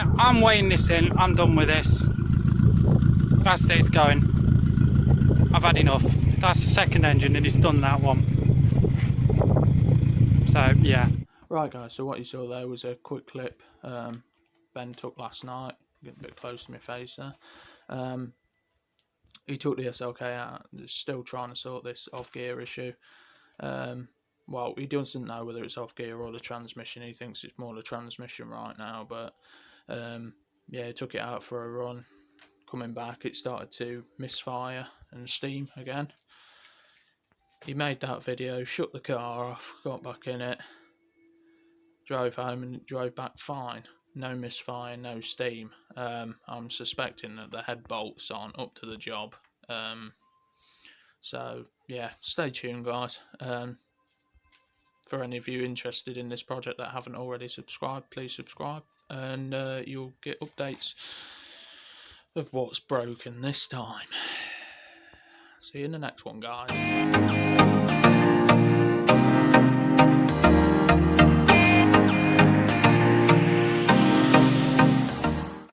Yeah, I'm weighing this in. I'm done with this. That's it, it's going. I've had enough. That's the second engine and it's done that one. So, yeah. Right guys, so what you saw there was a quick clip Ben took last night. Getting a bit close to my face there. He took the SLK out. Still trying to sort this off-gear issue. Well, he doesn't know whether it's off-gear or the transmission. He thinks it's more the transmission right now, but yeah, he took it out for a run. Coming back, it started to misfire and steam again. He made that video, shut the car off, got back in it, drove home and drove back fine. No misfire, no steam. I'm suspecting that the head bolts aren't up to the job. So yeah, stay tuned guys. For any of you interested in this project that haven't already subscribed, please subscribe and you'll get updates of what's broken this time. See you in the next one guys.